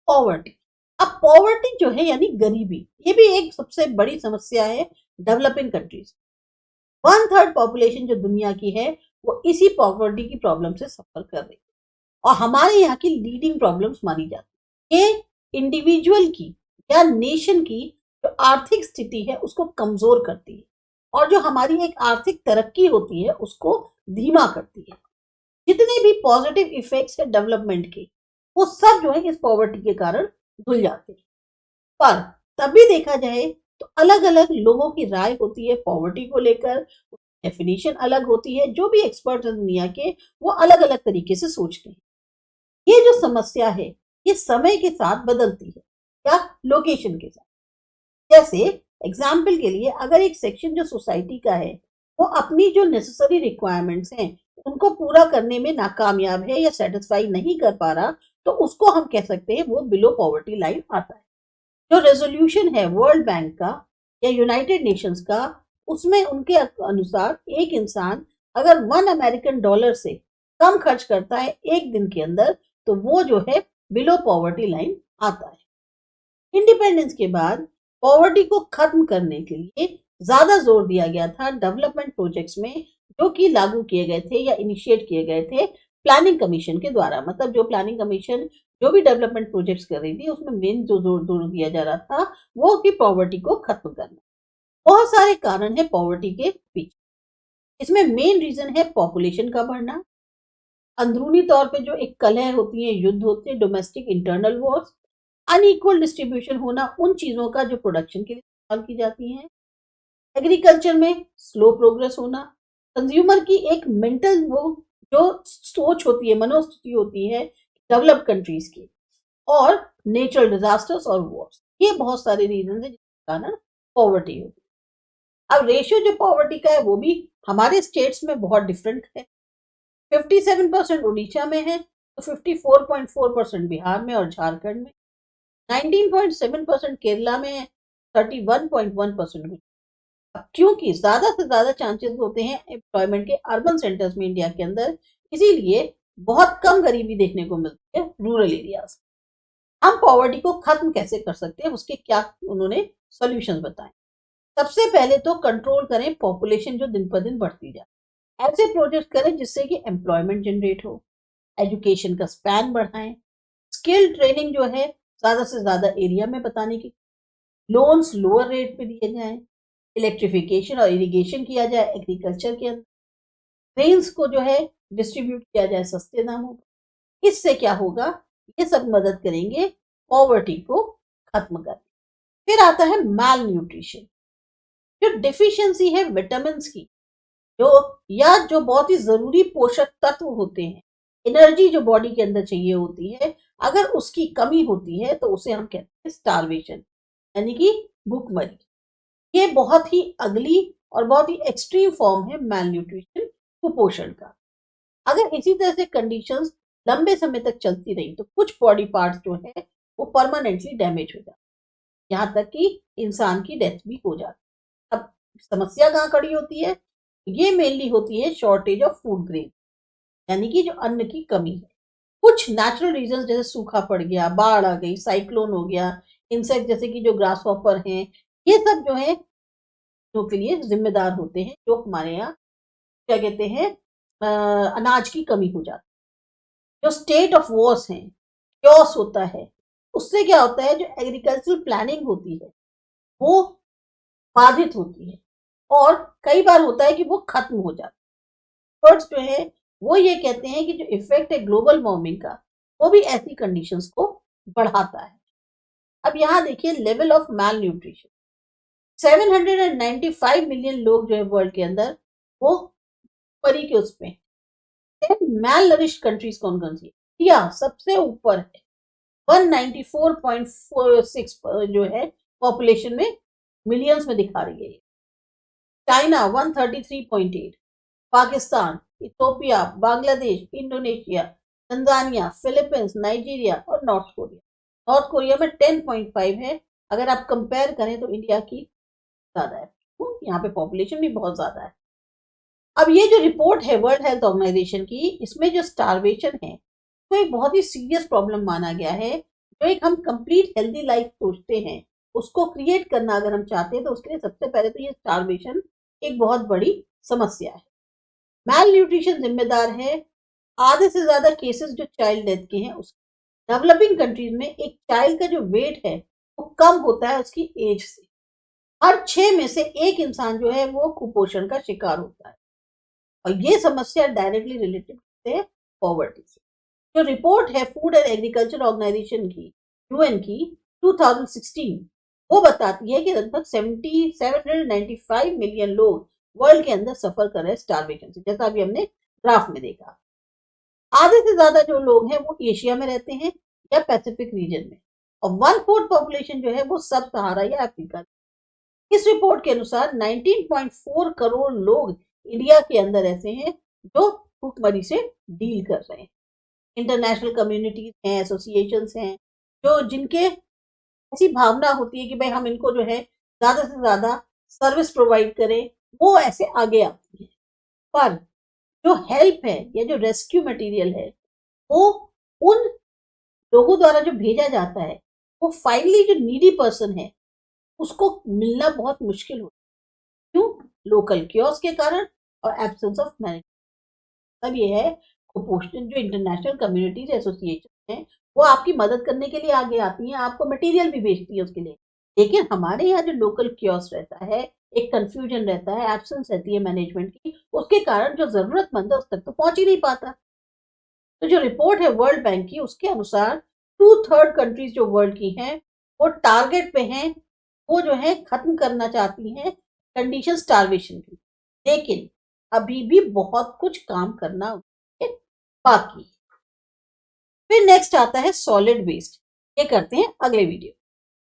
Poverty. अब poverty जो है यानी गरीबी, ये भी एक सबसे बड़ी समस्या है डेवलपिंग कंट्रीज। 1/3 पॉपुलेशन जो दुनिया की है वो इसी पॉवर्टी की प्रॉब्लम से सफर कर रही है और हमारे यहाँ की लीडिंग प्रॉब्लम्स मानी जाती है। ये इंडिविजुअल की या नेशन की जो आर्थिक स्थिति है उसको कमजोर करती है और जो हमारी एक आर्थिक तरक्की होती है उसको धीमा करती है। जितने भी पॉजिटिव इफेक्ट्स है डेवलपमेंट के वो सब जो है इस पॉवर्टी के कारण धुल जाते हैं। पर तभी देखा जाए तो अलग अलग लोगों की राय होती है पॉवर्टी को लेकर, डेफिनेशन अलग होती है, जो भी एक्सपर्ट हैं दुनिया के वो अलग अलग तरीके से सोचते हैं। ये जो समस्या है ये समय के साथ बदलती है या लोकेशन के साथ। जैसे एग्जाम्पल के लिए अगर एक सेक्शन जो सोसाइटी का है वो अपनी जो नेसेसरी रिक्वायरमेंट्स हैं उनको पूरा करने में नाकामयाब है या सेटिस्फाई नहीं कर पा रहा तो उसको हम कह सकते हैं वो बिलो पॉवर्टी लाइन आता है। जो रेजोल्यूशन है वर्ल्ड बैंक का या यूनाइटेड नेशंस का उसमें उनके अनुसार एक इंसान अगर $1 से कम खर्च करता है एक दिन के अंदर तो वो जो है बिलो पॉवर्टी लाइन आता है। इंडिपेंडेंस के बाद पॉवर्टी को खत्म करने के लिए ज्यादा जोर दिया गया था डेवलपमेंट प्रोजेक्ट्स में जो कि लागू किए गए थे या इनिशिएट किए गए थे प्लानिंग कमीशन के द्वारा। मतलब जो प्लानिंग कमीशन जो भी डेवलपमेंट प्रोजेक्ट्स कर रही थी उसमें मेन जो जोर दिया जा रहा था वो कि पॉवर्टी को खत्म करना। बहुत सारे कारण है पॉवर्टी के पीछे। इसमें मेन रीजन है पॉपुलेशन का बढ़ना, अंदरूनी तौर पे जो एक कलह होती है, युद्ध होते हैं, domestic internal Wars, unequal distribution होना उन चीजों का जो प्रोडक्शन के लिए इस्तेमाल की जाती हैं, एग्रीकल्चर में स्लो प्रोग्रेस होना, कंज्यूमर की एक मेंटल वो जो सोच होती है, मनोस्थिति होती है डेवलप्ड कंट्रीज की, और नेचुरल डिजास्टर्स और वॉर्स। ये बहुत सारे रीजन है जिसके कारण पॉवर्टी होती है। अब रेशियो जो पॉवर्टी का है वो भी हमारे स्टेट्स में बहुत डिफरेंट है। 57% उड़ीसा में है तो 54.4% बिहार में और झारखंड में, 19.7% केरला में है, 31.1% गुजरात। क्योंकि ज्यादा से ज्यादा चांसेस होते हैं एम्प्लॉयमेंट के अर्बन सेंटर्स में इंडिया के अंदर, इसीलिए बहुत कम गरीबी देखने को मिलती है रूरल एरियाज। हम पॉवर्टी को खत्म कैसे कर सकते हैं उसके क्या उन्होंने सॉल्यूशंस बताए। सबसे पहले तो कंट्रोल करें पॉपुलेशन जो दिन पर दिन बढ़ती जाए, ऐसे प्रोजेक्ट करें जिससे कि एम्प्लॉयमेंट जनरेट हो, एजुकेशन का स्पैन बढ़ाएं, स्किल ट्रेनिंग जो है ज्यादा से ज्यादा एरिया में बताने की, लोन्स लोअर रेट पे दिए जाएं, इलेक्ट्रिफिकेशन और इरिगेशन किया जाए एग्रीकल्चर के अंदर, ग्रेन्स को जो है डिस्ट्रीब्यूट किया जाए सस्ते दामों पर। इससे क्या होगा, ये सब मदद करेंगे पॉवर्टी को खत्म करने। फिर आता है माल न्यूट्रिशन, जो डिफिशियंसी है विटामिन की, जो बहुत ही जरूरी पोषक तत्व होते हैं, एनर्जी जो बॉडी के अंदर चाहिए होती है, अगर उसकी कमी होती है तो उसे हम कहते हैं स्टारवेशन यानी कि भूखमरी। ये बहुत ही अगली और बहुत ही एक्सट्रीम फॉर्म है माल न्यूट्रिशन, कुपोषण का। अगर इसी तरह से कंडीशंस लंबे समय तक चलती रही तो कुछ बॉडी पार्ट्स जो है वो परमानेंटली डैमेज हो जाते, यहाँ तक कि इंसान की डेथ भी हो जाती। अब समस्या कहाँ खड़ी होती है, ये मेनली होती है शॉर्टेज ऑफ फूड ग्रेन यानी कि जो अन्न की कमी है। कुछ नेचुरल रीजंस जैसे सूखा पड़ गया, बाढ़ आ गई, साइक्लोन हो गया, इंसेक्ट जैसे कि जो ग्रास हॉपर हैं, ये सब जो है जो के लिए जिम्मेदार होते हैं, जो हमारे यहाँ क्या कहते हैं अनाज की कमी हो जाती है। जो स्टेट ऑफ वॉर्स हैं, क्योस होता है, उससे क्या होता है जो एग्रीकल्चरल प्लानिंग होती है वो बाधित होती है और कई बार होता है कि वो खत्म हो जाती है। एक्सपर्ट्स जो है वो ये कहते हैं कि जो इफेक्ट है ग्लोबल वार्मिंग का वो भी ऐसी कंडीशंस को बढ़ाता है। अब यहाँ देखिए level of mall nutrition, 795 million लोग जो है वर्ल्ड के अंदर वो परी के उसमें। माल नरिश्ड कंट्रीज कौन कौन सी, इंडिया सबसे ऊपर है, 194.46 जो है पॉपुलेशन में मिलियंस में दिखा रही है। China 133.8, Pakistan, Ethiopia, Bangladesh, Indonesia, Tanzania, Philippines, Nigeria और नॉर्थ कोरिया। नॉर्थ कोरिया में 10.5 है। अगर आप कंपेयर करें तो इंडिया की ज्यादा है, यहाँ पे पॉपुलेशन भी बहुत ज्यादा है। अब ये जो रिपोर्ट है वर्ल्ड हेल्थ ऑर्गेनाइजेशन की, इसमें जो स्टारवेशन है तो एक बहुत ही सीरियस प्रॉब्लम माना गया है जो एक हम कंप्लीट हेल्दी लाइफ सोचते हैं उसको क्रिएट करना अगर हम चाहते हैं तो उसके लिए सबसे पहले तो ये स्टारवेशन एक बहुत बड़ी समस्या है। मैल न्यूट्रिशन जिम्मेदार है आधे से ज्यादा केसेस जो चाइल्ड डेथ के हैं। उस डेवलपिंग कंट्रीज में एक चाइल्ड का जो वेट है वो कम होता है उसकी एज से। हर 6 में से एक इंसान जो है वो कुपोषण का शिकार होता है और ये समस्या डायरेक्टली रिलेटेड है पॉवर्टी से। जो रिपोर्ट है फूड एंड एग्रीकल्चर ऑर्गेनाइजेशन की, यूएन की 2016, वो बताती है कि लगभग 795 मिलियन लोग वर्ल्ड के अंदर सफर कर रहे हैं स्टारवेशन से, जैसा अभी हमने ग्राफ में देखा। आधे से ज्यादा जो लोग हैं वो एशिया में रहते हैं या पैसिफिक रीजन में, और 1/4 पॉपुलेशन जो है वो सब सहारा या अफ्रीका। इस रिपोर्ट के अनुसार 19.4 करोड़ लोग इंडिया के अंदर ऐसे हैं जो भूखमरी से डील कर रहे हैं। इंटरनेशनल कम्युनिटीज हैं, एसोसिएशंस हैं, जो जिनके ऐसी भावना होती है कि भाई हम इनको जो है ज्यादा से ज्यादा सर्विस प्रोवाइड करें, वो ऐसे आगे आती है। पर जो हेल्प है या जो रेस्क्यू मटेरियल है वो उन लोगों द्वारा जो भेजा जाता है वो फाइनली जो नीडी पर्सन है उसको मिलना बहुत मुश्किल होता है। क्यों? लोकल क्योर्स के कारण और एब्सेंस ऑफ मैनेजमेंट। तब ये है कुपोषण जो इंटरनेशनल कम्युनिटीज एसोसिएशन है वो आपकी मदद करने के लिए आगे आती हैं, आपको मटेरियल भी भेजती है उसके लिए। लेकिन हमारे यहाँ जो लोकल क्योर्स रहता है, एक कंफ्यूजन रहता है, एब्सेंस रहती है मैनेजमेंट की, उसके कारण जो जरूरतमंद है उस तक तो पहुंच ही नहीं पाता। तो जो रिपोर्ट है वर्ल्ड बैंक की उसके अनुसार 2/3 कंट्रीज जो वर्ल्ड की हैं वो टारगेट पे हैं, वो जो है खत्म करना चाहती हैं कंडीशन स्टारवेशन की। लेकिन अभी भी बहुत कुछ काम करना है बाकी। फिर नेक्स्ट आता है सॉलिड वेस्ट। ये करते हैं अगले वीडियो।